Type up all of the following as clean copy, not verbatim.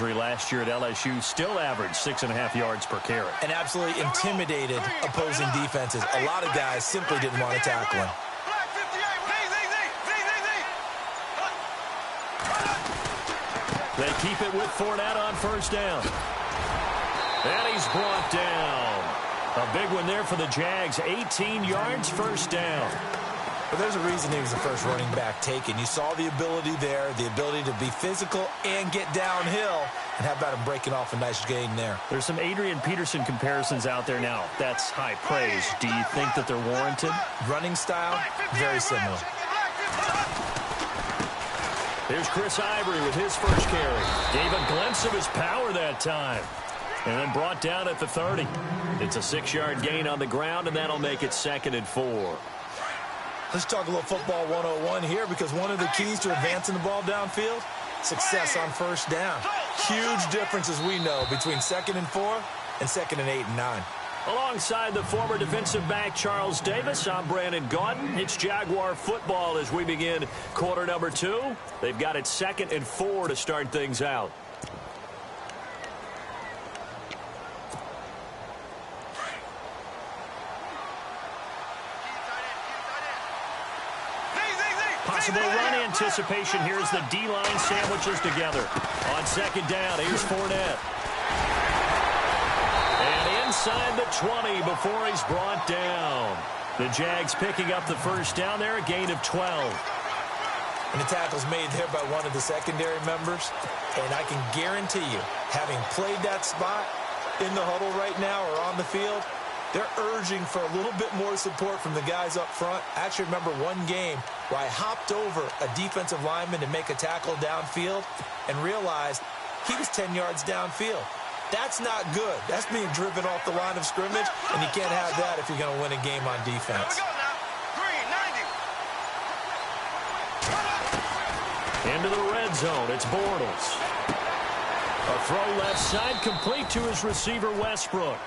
injury last year at LSU, still averaged 6.5 yards per carry. And absolutely intimidated opposing defenses. A lot of guys simply didn't want to tackle him. They keep it with Fournette on first down. And he's brought down. A big one there for the Jags. 18 yards, first down. But there's a reason he was the first running back taken. You saw the ability there, the ability to be physical and get downhill. And how about him breaking off a nice gain there? There's some Adrian Peterson comparisons out there now. That's high praise. Do you think that they're warranted? Running style, very similar. Here's Chris Ivory with his first carry. Gave a glimpse of his power that time. And then brought down at the 30. It's a 6-yard gain on the ground, and that'll make it 2nd and 4. Let's talk a little football 101 here, because one of the keys to advancing the ball downfield, success on first down. Huge difference, as we know, between 2nd and 4 and 2nd and 8 and 9. Alongside the former defensive back Charles Davis, I'm Brandon Gaudin. It's Jaguar football as we begin quarter number 2. They've got it 2nd and 4 to start things out. Possible run anticipation here as the D-line sandwiches together. On 2nd down, here's Fournette. And inside the 20 before he's brought down. The Jags picking up the first down there, a gain of 12. And the tackle's made there by one of the secondary members. And I can guarantee you, having played that spot in the huddle right now or on the field, they're urging for a little bit more support from the guys up front. I actually remember one game where I hopped over a defensive lineman to make a tackle downfield and realized he was 10 yards downfield. That's not good. That's being driven off the line of scrimmage, and you can't have that if you're going to win a game on defense. Into the red zone, it's Bortles. A throw left side, complete to his receiver, Westbrook.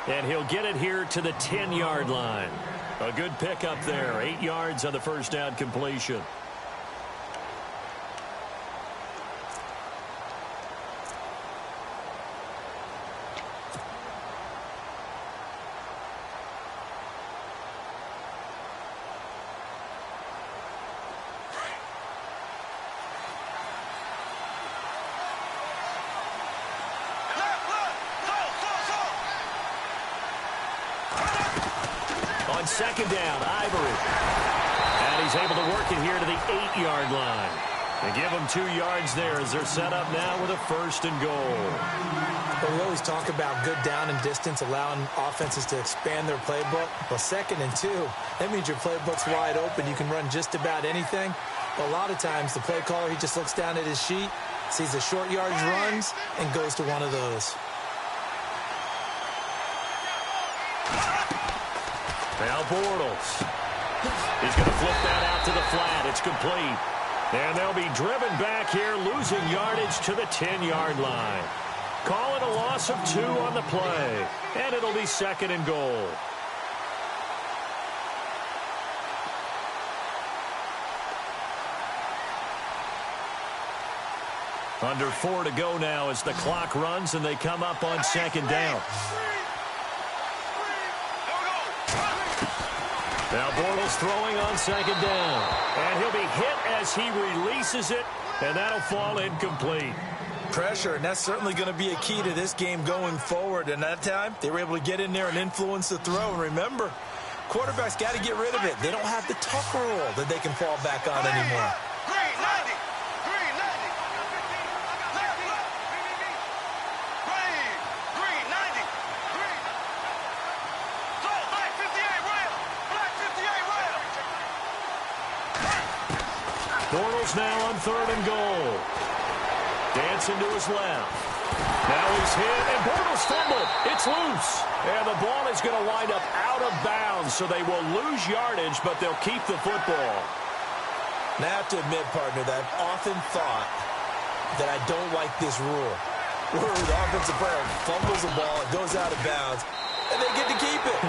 And he'll get it here to the 10-yard line. A good pickup there, 8 yards on the first down completion. On 2nd down, Ivory. And he's able to work it here to the 8-yard line. And give them 2 yards there as they're set up now with a 1st and goal. But we always talk about good down and distance, allowing offenses to expand their playbook. Well, 2nd and 2, that means your playbook's wide open. You can run just about anything. But a lot of times, the play caller, he just looks down at his sheet, sees the short yardage runs, and goes to one of those. Now Bortles. He's going to flip that out to the flat. It's complete. And they'll be driven back here, losing yardage to the 10-yard line. Call it a loss of 2 on the play. And it'll be 2nd and goal. Under 4 to go now as the clock runs and they come up on 2nd down. Now Bortles throwing on 2nd down. And he'll be hit as he releases it, and that'll fall incomplete. Pressure, and that's certainly going to be a key to this game going forward. And that time, they were able to get in there and influence the throw. And remember, quarterbacks got to get rid of it. They don't have the tuck rule that they can fall back on anymore. Bortles now on 3rd and goal. Dancing to his left. Now he's hit, and Bortles fumbled. It's loose. And the ball is going to wind up out of bounds, so they will lose yardage, but they'll keep the football. Now I have to admit, partner, that I've often thought that I don't like this rule. Where the offensive player fumbles the ball, it goes out of bounds, and they get to keep it.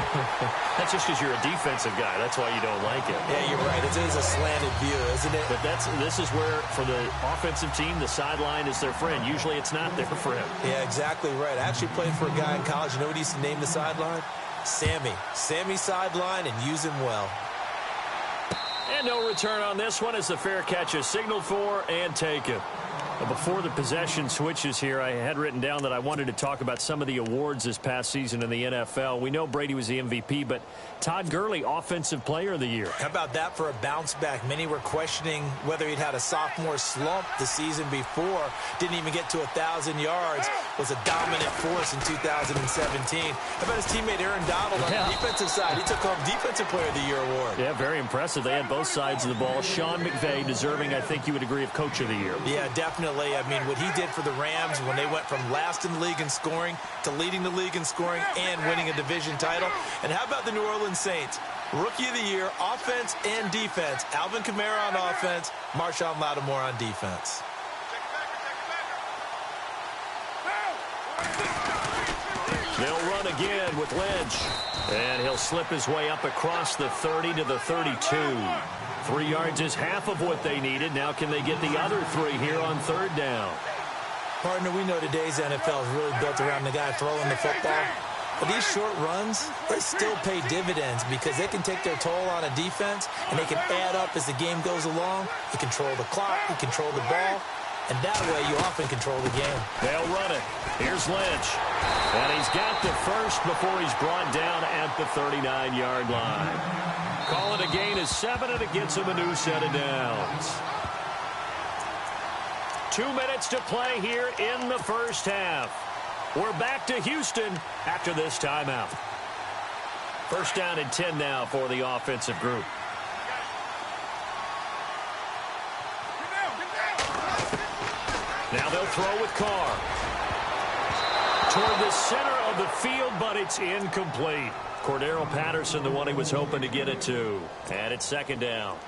That's just because you're a defensive guy. That's why you don't like it. Yeah, you're right. It is a slanted view, isn't it? But this is where, for the offensive team, the sideline is their friend. Usually it's not their friend. Yeah, exactly right. I actually played for a guy in college. You know what he used to name the sideline? Sammy. Sammy sideline, and use him well. And no return on this one as the fair catch is signaled for and taken. Before the possession switches here, I had written down that I wanted to talk about some of the awards this past season in the NFL. We know Brady was the MVP, but Todd Gurley, Offensive Player of the Year. How about that for a bounce back? Many were questioning whether he'd had a sophomore slump the season before. Didn't even get to 1,000 yards. Was a dominant force in 2017. How about his teammate Aaron Donald on the defensive side? He took home Defensive Player of the Year award. Yeah, very impressive. They had both sides of the ball. Sean McVay deserving, I think you would agree, of Coach of the Year. Yeah, definitely. I mean, what he did for the Rams when they went from last in the league in scoring to leading the league in scoring and winning a division title. And how about the New Orleans Saints? Rookie of the Year, offense and defense. Alvin Kamara on offense, Marshawn Lattimore on defense. They'll run again with Lynch. And he'll slip his way up across the 30 to the 32. 3 yards is half of what they needed. Now can they get the other 3 here on third down? Partner, we know today's NFL is really built around the guy throwing the football. But these short runs, they still pay dividends because they can take their toll on a defense, and they can add up as the game goes along. You control the clock, you control the ball, and that way you often control the game. They'll run it. Here's Lynch. And he's got the first before he's brought down at the 39-yard line. Call it a gain of 7, and it gets him a new set of downs. 2 minutes to play here in the first half. We're back to Houston after this timeout. First down and 10 now for the offensive group. Now they'll throw with Carr. Toward the center of the field, but it's incomplete. Cordero Patterson, the one he was hoping to get it to. And it's second down.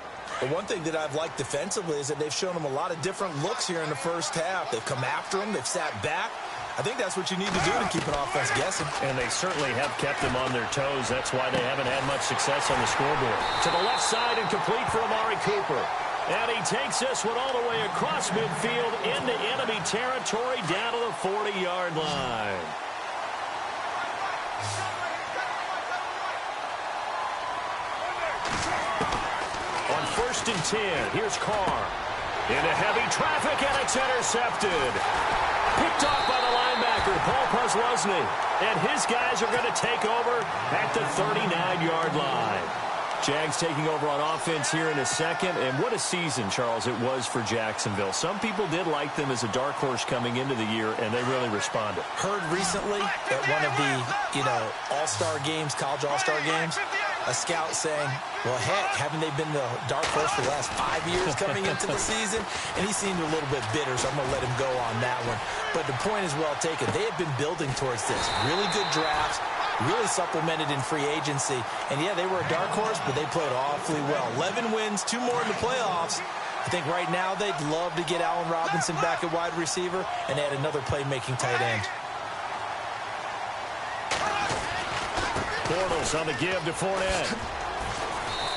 The one thing that I've liked defensively is that they've shown him a lot of different looks here in the first half. They've come after him. They've sat back. I think that's what you need to do to keep an offense guessing. And they certainly have kept them on their toes. That's why they haven't had much success on the scoreboard. To the left side and complete for Amari Cooper. And he takes this one all the way across midfield into enemy territory down to the 40-yard line. On 1st and 10, here's Carr. Into heavy traffic, and it's intercepted. Picked off by the linebacker, Paul Posluszny. And his guys are going to take over at the 39-yard line. Jags taking over on offense here in a second. And what a season, Charles, it was for Jacksonville. Some people did like them as a dark horse coming into the year, and they really responded. Heard recently at one of the, all-star games, college all-star games, a scout saying, well, heck, haven't they been the dark horse for the last 5 years coming into the season? And he seemed a little bit bitter, so I'm going to let him go on that one. But the point is well taken. They have been building towards this. Really good drafts, really supplemented in free agency. And, yeah, they were a dark horse, but they played awfully well. 11 wins, 2 more in the playoffs. I think right now they'd love to get Allen Robinson back at wide receiver and add another playmaking tight end. Bortles on the give to Fournette.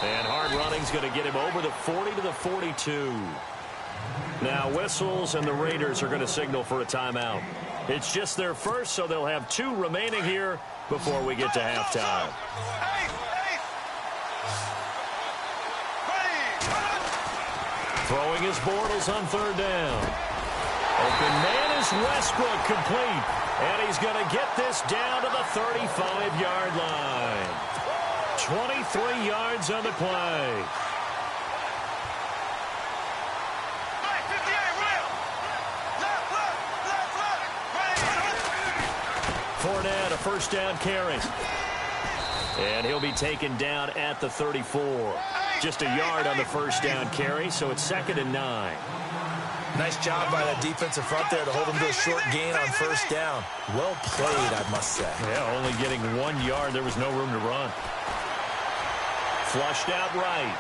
And hard running's going to get him over the 40 to the 42. Now whistles, and the Raiders are going to signal for a timeout. It's just their first, so they'll have 2 remaining here before we get to halftime. Throwing his Bortles on 3rd down. Open man is Westbrook, complete. And he's going to get this down to the 35-yard line. 23 yards on the play. Fournette, a first down carry. And he'll be taken down at the 34. Just a yard on the first down carry, so it's 2nd and 9. Nice job by that defensive front there to hold him to a short gain on first down. Well played, I must say. Yeah, only getting 1 yard. There was no room to run. Flushed out right.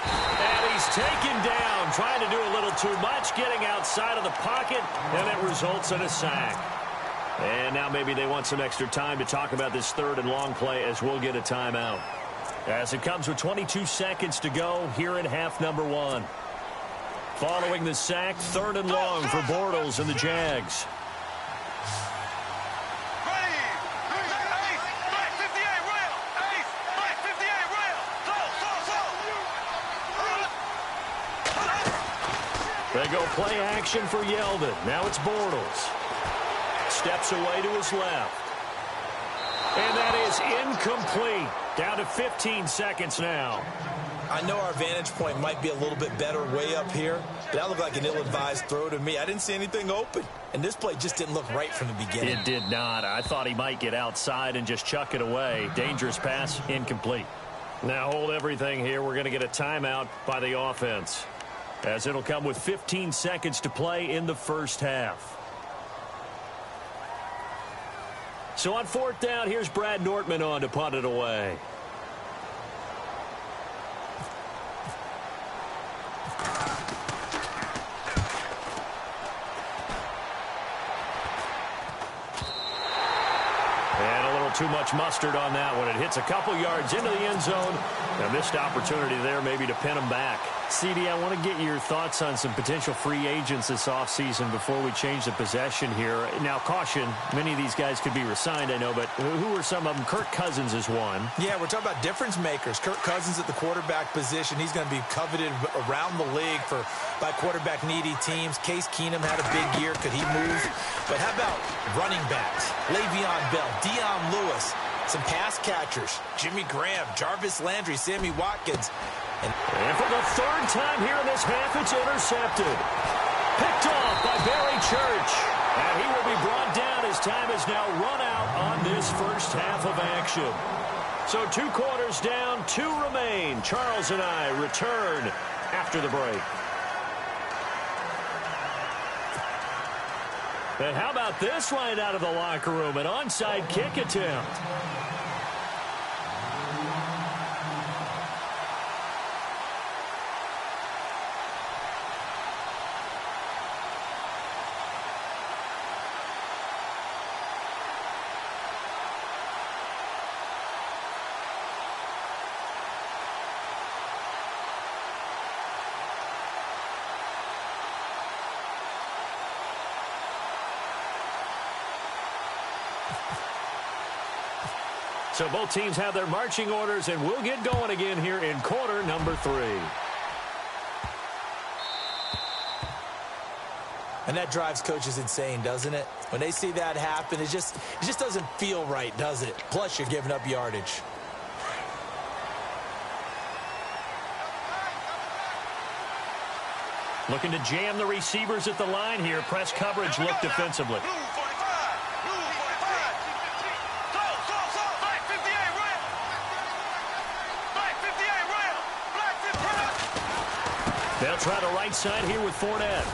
And he's taken down, trying to do a little too much, getting outside of the pocket, and it results in a sack. And now maybe they want some extra time to talk about this third and long play as we'll get a timeout. As it comes with 22 seconds to go here in half number 1. Following the sack, third and long for Bortles and the Jags. They go play action for Yeldon. Now it's Bortles. Steps away to his left. And that is incomplete. Down to 15 seconds now. I know our vantage point might be a little bit better way up here, but that looked like an ill-advised throw to me. I didn't see anything open, and this play just didn't look right from the beginning. It did not. I thought he might get outside and just chuck it away. Dangerous pass, incomplete. Now hold everything here. We're going to get a timeout by the offense, as it'll come with 15 seconds to play in the first half. So on fourth down, here's Brad Nortman on to punt it away. Too much mustard on that one. It hits a couple yards into the end zone. A missed opportunity there maybe to pin him back. CD, I want to get your thoughts on some potential free agents this offseason before we change the possession here. Now, caution, many of these guys could be re-signed, I know, but who are some of them? Kirk Cousins is one. Yeah, we're talking about difference makers. Kirk Cousins at the quarterback position. He's going to be coveted around the league by quarterback-needy teams. Case Keenum had a big year. Could he move? But how about running backs? Le'Veon Bell, Dion Lewis, some pass catchers, Jimmy Graham, Jarvis Landry, Sammy Watkins. And for the third time here in this half, it's intercepted. Picked off by Barry Church. And he will be brought down as time has now run out on this first half of action. So 2 quarters down, 2 remain. Charles and I return after the break. And how about this right out of the locker room? An onside kick attempt. So both teams have their marching orders, and we'll get going again here in quarter number 3. And that drives coaches insane, doesn't it? When they see that happen, it just doesn't feel right, does it? Plus, you're giving up yardage. Looking to jam the receivers at the line here. Press coverage look defensively. They'll try the right side here with Fournette.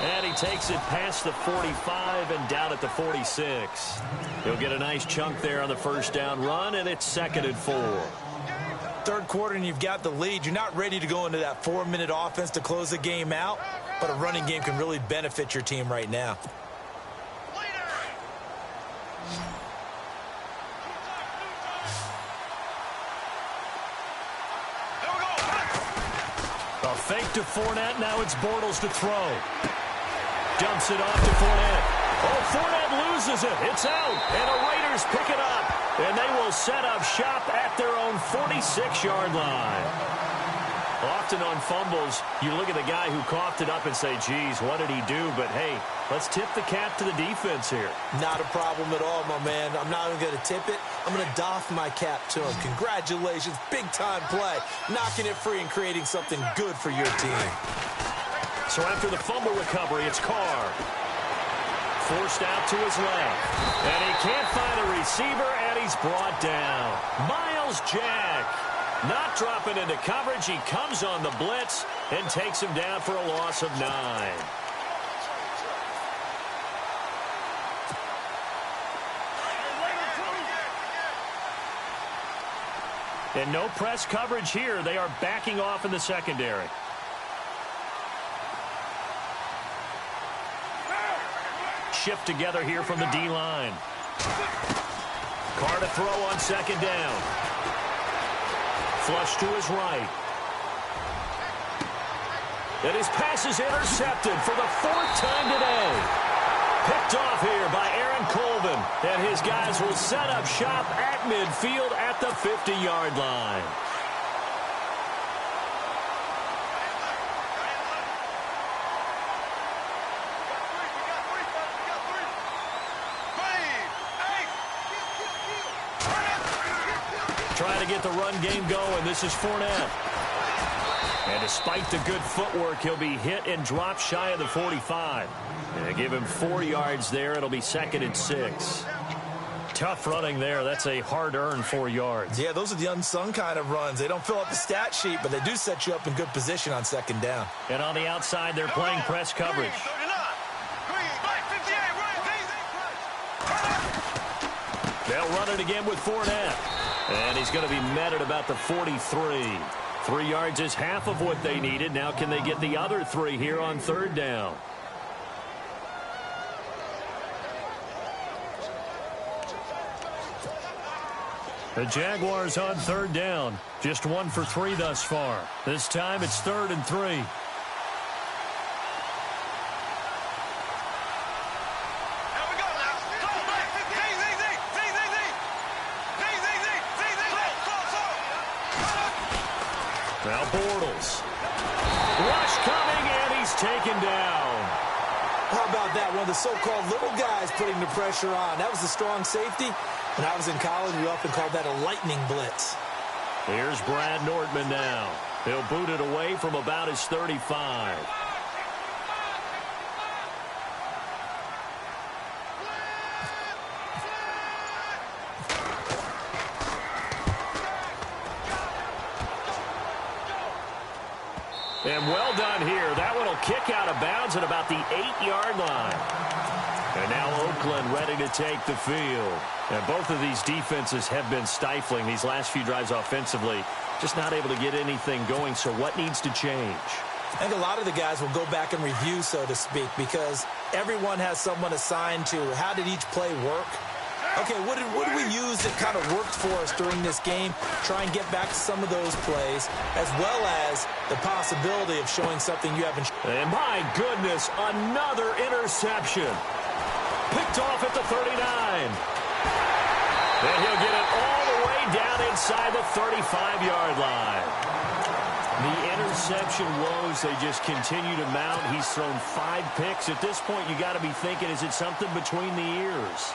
And he takes it past the 45 and down at the 46. He'll get a nice chunk there on the first down run, and it's 2nd and 4. Third quarter, and you've got the lead. You're not ready to go into that 4-minute offense to close the game out, but a running game can really benefit your team right now. Fake to Fournette. Now it's Bortles to throw. Dumps it off to Fournette. Oh, Fournette loses it. It's out. And the Raiders pick it up. And they will set up shop at their own 46-yard line. Often on fumbles, you look at the guy who coughed it up and say, geez, what did he do? But, hey, let's tip the cap to the defense here. Not a problem at all, my man. I'm not even going to tip it. I'm going to doff my cap to him. Congratulations. Big-time play. Knocking it free and creating something good for your team. So after the fumble recovery, it's Carr. Forced out to his left. And he can't find a receiver, and he's brought down. Myles Jack. Not dropping into coverage. He comes on the blitz and takes him down for a loss of 9. And no press coverage here. They are backing off in the secondary. shift together here from the D-line. Carr to throw on second down. Flush to his right. And his pass is intercepted for the 4th time today. Picked off here by Aaron Colvin. And his guys will set up shop at midfield at the 50-yard line. Trying to get the run game going. This is Fournette. And despite the good footwork, he'll be hit and dropped shy of the 45. And they give him 4 yards there. It'll be 2nd and 6. Tough running there. That's a hard-earned 4 yards. Yeah, those are the unsung kind of runs. They don't fill up the stat sheet, but they do set you up in good position on second down. And on the outside, they're playing press coverage. They'll run it again with Fournette. And he's going to be met at about the 43. 3 yards is half of what they needed. Now can they get the other 3 here on 3rd down? The Jaguars on 3rd down. Just 1 for 3 thus far. This time it's 3rd and 3. Now Bortles. Rush coming, and he's taken down. How about that? One of the so-called little guys putting the pressure on. That was a strong safety. When I was in college, we often called that a lightning blitz. Here's Brad Nordman now. He'll boot it away from about his 35. And well done here. That one will kick out of bounds at about the 8-yard line. And now Oakland ready to take the field. And both of these defenses have been stifling these last few drives offensively. Just not able to get anything going. So what needs to change? I think a lot of the guys will go back and review, so to speak, because everyone has someone assigned to how did each play work. Okay, what did we use that kind of worked for us during this game? Try and get back to some of those plays, as well as the possibility of showing something you haven't. And my goodness, another interception. Picked off at the 39. And he'll get it all the way down inside the 35-yard line. The interception woes, they just continue to mount. He's thrown 5 picks. At this point, you got to be thinking, is it something between the ears?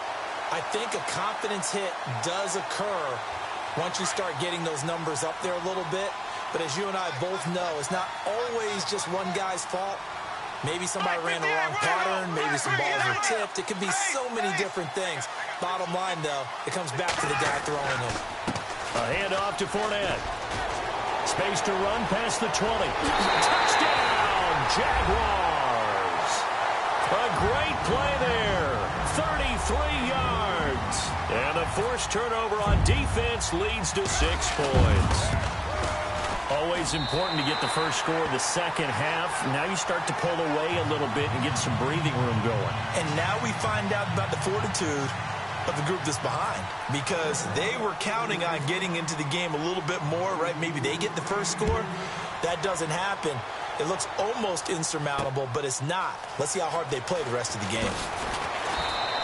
I think a confidence hit does occur once you start getting those numbers up there a little bit. But as you and I both know, it's not always just one guy's fault. Maybe somebody ran the wrong pattern. Maybe some balls were tipped. It could be so many different things. Bottom line, though, it comes back to the guy throwing it. A handoff to Fournette. Space to run past the 20. Touchdown, Jaguars. A great play there. 33 yards. And a forced turnover on defense leads to 6 points. Always important to get the first score of the second half. Now you start to pull away a little bit and get some breathing room going. And now we find out about the fortitude of the group that's behind, because they were counting on getting into the game a little bit more, right? Maybe they get the first score. That doesn't happen. It looks almost insurmountable, but it's not. Let's see how hard they play the rest of the game.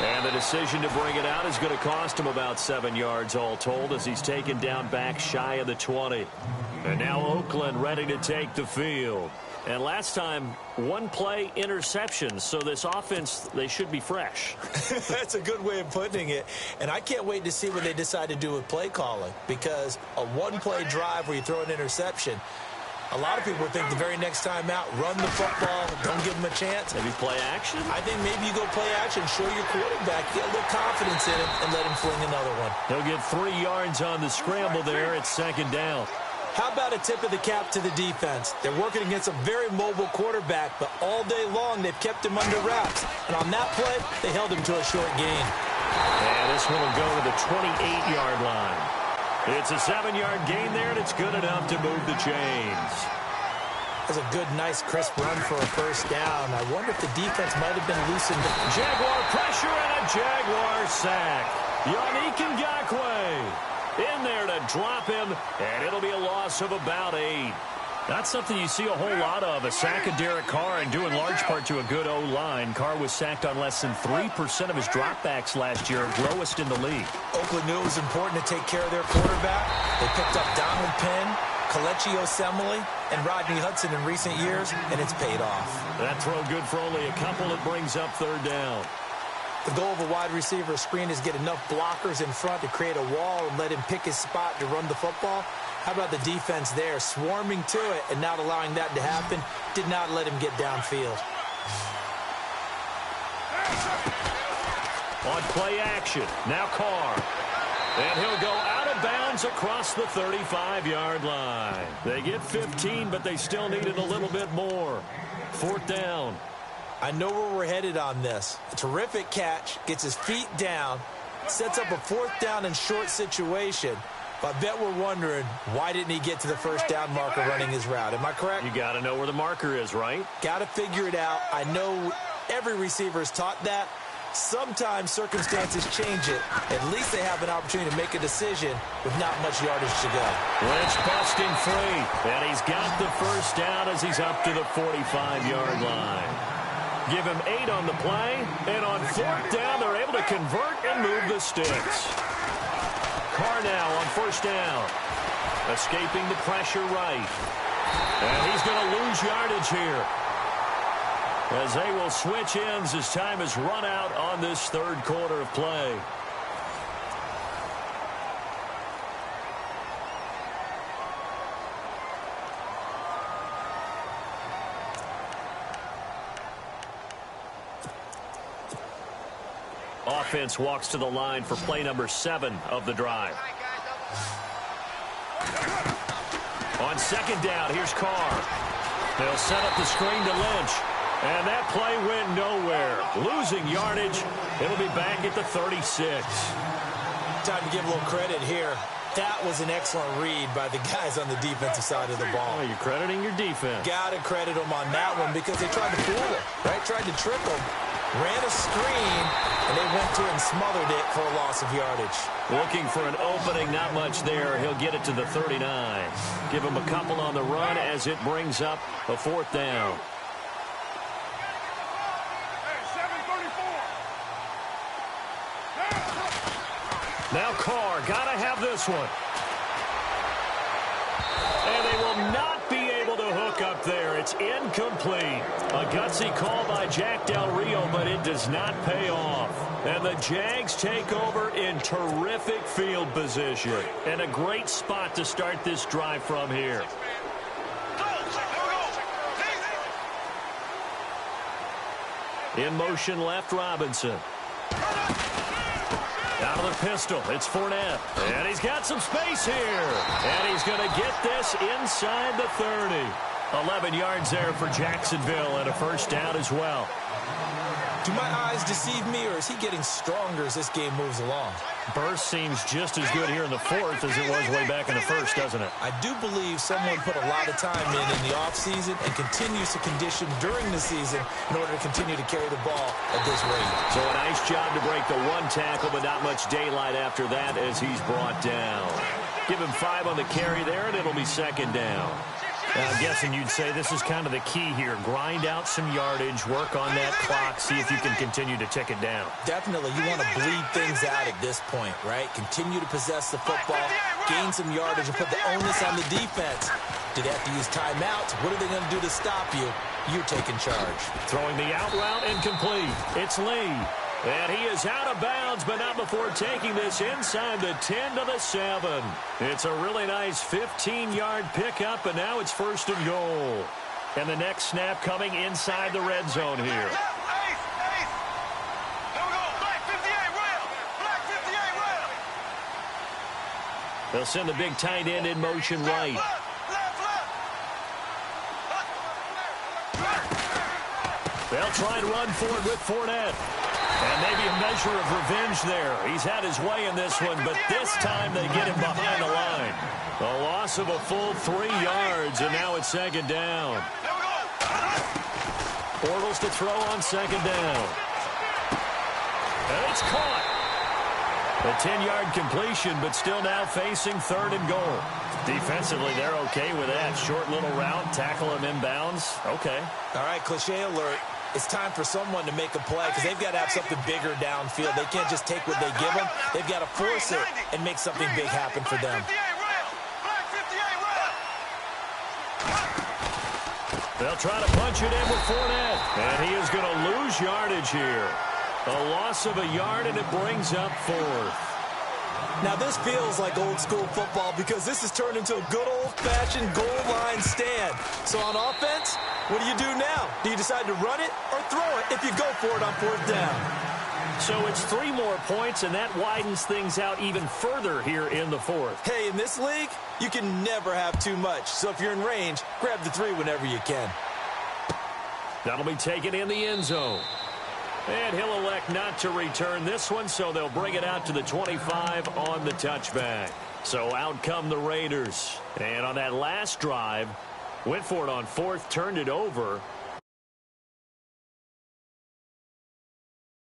And the decision to bring it out is going to cost him about 7 yards all told, as he's taken down back shy of the 20. And now Oakland ready to take the field. And last time, 1 play interception. So this offense, they should be fresh. That's a good way of putting it. And I can't wait to see what they decide to do with play calling, because a 1-play drive where you throw an interception, a lot of people think the very next time out, run the football, don't give them a chance. Maybe play action? I think maybe you go play action, show your quarterback, get a little confidence in him, and let him fling another one. He'll get 3 yards on the scramble there at second down. How about a tip of the cap to the defense? They're working against a very mobile quarterback, but all day long they've kept him under wraps. And on that play, they held him to a short gain. And this one will go to the 28-yard line. It's a 7-yard gain there, and it's good enough to move the chains. That's a good, nice, crisp run for a first down. I wonder if the defense might have been loosened. Jaguar pressure and a Jaguar sack. Yannick Ngakoue in there to drop him, and it'll be a loss of about 8. That's something you see a whole lot of, a sack of Derek Carr, and due in large part to a good O-line. Carr was sacked on less than 3% of his dropbacks last year, lowest in the league. Oakland knew it was important to take care of their quarterback. They picked up Donald Penn, Kelechi Osemele, and Rodney Hudson in recent years, and it's paid off. That throw good for only a couple. It brings up third down. The goal of a wide receiver screen is get enough blockers in front to create a wall and let him pick his spot to run the football. How about the defense there, swarming to it and not allowing that to happen? Did not let him get downfield. On play action, now Carr. And he'll go out of bounds across the 35-yard line. They get 15, but they still needed a little bit more. Fourth down. I know where we're headed on this. A terrific catch, gets his feet down, sets up a fourth down and short situation. But I bet we're wondering, why didn't he get to the first down marker running his route? Am I correct? You got to know where the marker is, right? Got to figure it out. I know every receiver is taught that. Sometimes circumstances change it. At least they have an opportunity to make a decision with not much yardage to go. Lynch busting free, and he's got the first down as he's up to the 45-yard line. Give him 8 on the play, and on fourth down, they're able to convert and move the sticks. Carr now on first down. Escaping the pressure right. And he's going to lose yardage here, as they will switch ends as time has run out on this third quarter of play. Offense walks to the line for play number 7 of the drive. On second down, here's Carr. They'll set up the screen to Lynch. And that play went nowhere. Losing yardage. It'll be back at the 36. Time to give a little credit here. That was an excellent read by the guys on the defensive side of the ball. Oh, you're crediting your defense. Got to credit them on that one because they tried to fool him, right? Tried to trick him. Ran a screen, and they went to it and smothered it for a loss of yardage. Looking for an opening, not much there. He'll get it to the 39. Give him a couple on the run as it brings up a fourth down. Now Carr, gotta have this one. And they will not be able to hook up there. It's incomplete. A gutsy call by Jack Del Rio, but it does not pay off. And the Jags take over in terrific field position. And a great spot to start this drive from here. In motion left, Robinson. Out of the pistol, it's Fournette. And he's got some space here. And he's going to get this inside the 30. 11 yards there for Jacksonville and a first down as well. Do my eyes deceive me, or is he getting stronger as this game moves along? Burst seems just as good here in the fourth as it was way back in the first, doesn't it? I do believe someone put a lot of time in the offseason and continues to condition during the season in order to continue to carry the ball at this rate. So a nice job to break the one tackle, but not much daylight after that as he's brought down. Give him 5 on the carry there, and it'll be second down. I'm guessing you'd say this is kind of the key here. Grind out some yardage, work on that clock, see if you can continue to tick it down. Definitely. You want to bleed things out at this point, right? Continue to possess the football, gain some yardage, and put the onus on the defense. Do they have to use timeouts? What are they going to do to stop you? You're taking charge. Throwing the out route incomplete. It's Lee. And he is out of bounds, but not before taking this inside the 10 to the 7. It's a really nice 15-yard pickup, and now it's first and goal. And the next snap coming inside the red zone here. They'll send the big tight end in motion right. They'll try and run for it with Fournette. And maybe a measure of revenge there. He's had his way in this one, but this time they get him behind the line. A loss of a full 3 yards, and now it's second down. Bortles to throw on second down. And it's caught. A 10-yard completion, but still now facing 3rd and goal. Defensively, they're okay with that. Short little route, tackle him inbounds. Okay. All right, cliche alert. It's time for someone to make a play because they've got to have something bigger downfield. They can't just take what they give them. They've got to force it and make something big happen for them. They'll try to punch it in with Fournette. And he is going to lose yardage here. A loss of a yard, and it brings up 4th. Now, this feels like old-school football because this has turned into a good old-fashioned goal line stand. So on offense, what do you do now? Do you decide to run it or throw it if you go for it on 4th down? So it's 3 more points, and that widens things out even further here in the 4th. Hey, in this league, you can never have too much. So if you're in range, grab the 3 whenever you can. That'll be taken in the end zone. And he'll elect not to return this one, so they'll bring it out to the 25 on the touchback. So out come the Raiders. And on that last drive, went for it on 4th, turned it over,